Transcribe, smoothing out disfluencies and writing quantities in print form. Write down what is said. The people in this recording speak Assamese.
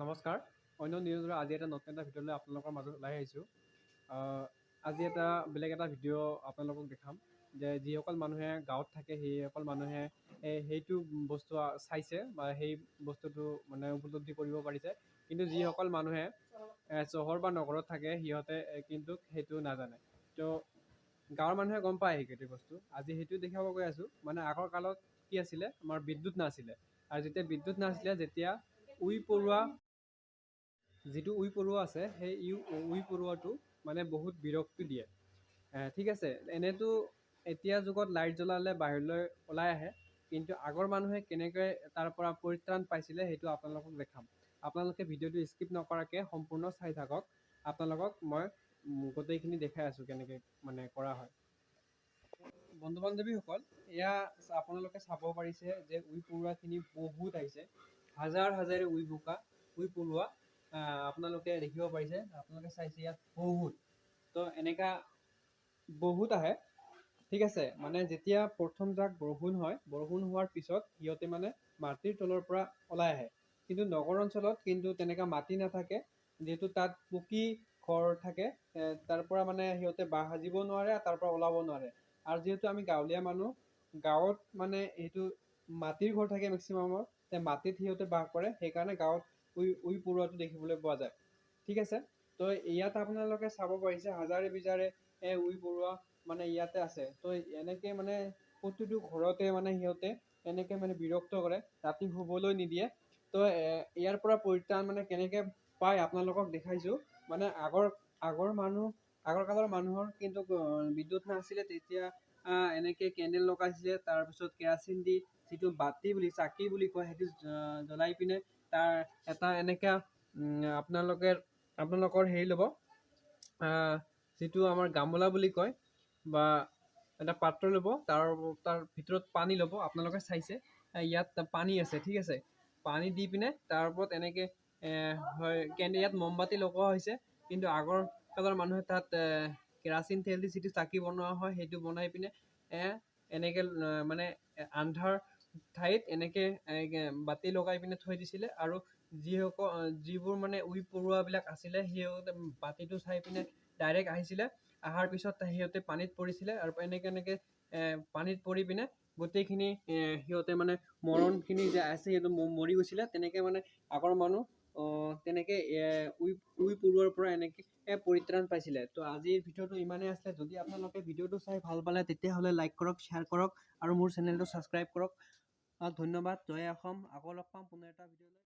নমস্কাৰ। অন্য নিউজৰ আজি এটা নতুন এটা ভিডিঅ'লৈ আপোনালোকৰ মাজত ওলাই আহিছোঁ। আজি বেলেগ এটা ভিডিঅ' আপোনালোকক দেখাম যে যিসকল মানুহে গাঁৱত থাকে সেইসকল মানুহে সেইটো বস্তু চাইছে বা সেই বস্তুটো মানে উপলব্ধি কৰিব পাৰিছে, কিন্তু যিসকল মানুহে চহৰ বা নগৰত থাকে সিহঁতে কিন্তু সেইটো নাজানে। তো গাঁৱৰ মানুহে গম পায় সেইকেইটা বস্তু। আজি সেইটো দেখাব গৈ আছোঁ। মানে আগৰ কালত কি আছিলে, আমাৰ বিদ্যুৎ নাছিলে, আৰু যেতিয়া বিদ্যুৎ নাছিলে, যেতিয়া উই পৰুৱা যিটো উই পৰুৱা আছে সেই উই পৰুৱাটো মানে বহুত বিৰক্তি দিয়ে। ঠিক আছে, এনেতো এতিয়া যুগত লাইট জ্বলালে বাহিৰলৈ ওলাই আহে, কিন্তু আগৰ মানুহে কেনেকৈ তাৰ পৰা পৰিত্ৰাণ পাইছিলে সেইটো আপোনালোকক দেখাম। আপোনালোকে ভিডিঅ'টো স্কিপ নকৰাকৈ সম্পূৰ্ণ চাই থাকক। আপোনালোকক মই গোটেইখিনি দেখাই আছোঁ কেনেকৈ মানে কৰা হয়। বন্ধু বান্ধৱীসকল, এয়া আপোনালোকে চাব পাৰিছে যে উই পৰুৱাখিনি বহুত আহিছে। হাজাৰ হাজাৰে উই পৰুৱা আপোনালোকে দেখিব পাৰিছে। আপোনালোকে চাইছে ইয়াত বহুত, তো এনেকা বহুত আহে। ঠিক আছে, মানে যেতিয়া প্ৰথম যাক বৰষুণ হয়, বৰষুণ হোৱাৰ পিছত সিহঁতে মানে মাটিৰ তলৰ পৰা ওলাই আহে। কিন্তু নগৰ অঞ্চলত কিন্তু তেনেকা মাটি নাথাকে, যিহেতু তাত পকী ঘৰ থাকে, তাৰ পৰা মানে সিহঁতে বাঁহ সাজিব নোৱাৰে, তাৰ পৰা ওলাব নোৱাৰে। আৰু যিহেতু আমি গাঁৱলীয়া মানুহ, গাঁৱত মানে এইটো মাটিৰ ঘৰ থাকে মেক্সিমামৰ, মাটিত সিহঁতে বাস কৰে, সেইকাৰণে গাঁৱত উই পৰুৱাটো দেখিবলৈ পোৱা যায়। ঠিক আছে, তো ইয়াত আপোনালোকে চাব পাৰিছে হাজাৰে বিজাৰে উই পৰুৱা মানে ইয়াতে আছে। তো এনেকে মানে প্ৰতিটো ঘৰতে মানে সিহঁতে এনেকে মানে বিৰক্ত কৰে, ৰাতি শুবলৈ নিদিয়ে। তো ইয়াৰ পৰা পৰিত্ৰাণ মানে কেনেকে পায় আপোনালোকক দেখাইছোঁ। মানে আগৰ কালৰ মানুহৰ কিন্তু বিদ্যুৎ নাছিলে, তেতিয়া এনেকে কেণ্ডেল লগাইছিলে, তাৰপিছত কেৰাচিন দি যিটো বাতি বুলি চাকি বুলি কয় সেইটো জ্বলাই পিনে তাৰ এটা এনেকা আপোনালোকৰ হেৰি ল'ব, যিটো আমাৰ গামলা বুলি কয়, বা এটা পাত্ৰ ল'ব, তাৰ ভিতৰত পানী ল'ব। আপোনালোকে চাইছে ইয়াত পানী আছে। ঠিক আছে, পানী দি পিনে তাৰ ওপৰত এনেকে হয় ইয়াত মমবাতি লগোৱা হৈছে, কিন্তু আগৰ কালৰ মানুহে তাত কেৰাচিন তেল দি যিটো চাকি বনোৱা হয় সেইটো বনাই পিনে এনেকে মানে আন্ধাৰ ঠাইত এনেকে বাতি লগাই পিনে থৈ দিছিলে। আৰু যিবোৰ মানে উই পৰুৱাবিলাক আছিলে সিহঁতে বাতিটো চাই পিনে ডাইৰেক্ট আহিছিলে, অহাৰ পিছত সিহঁতে পানীত পৰিছিলে, আৰু এনেকে পানীত পৰি পিনে গোটেইখিনি সিহঁতে মানে মৰণখিনি যে আছে সিহঁতে মৰি গৈছিলে। তেনেকে মানে আগৰ মানুহ তেনেকে উই পৰুৱাৰ পৰা এনেকে পৰিত্ৰাণ পাইছিলে। তো আজিৰ ভিডিঅ'টো ইমানেই আছিলে। যদি আপোনালোকে ভিডিঅ'টো চাই ভাল পালে তেতিয়াহ'লে লাইক কৰক, শ্বেয়াৰ কৰক, আৰু মোৰ চেনেলটো ছাবস্ক্ৰাইব কৰক। ধন্যবাদ। জয় অসম। আকৌ লগ পাম পুনৰ এটা ভিডিঅ'লৈ।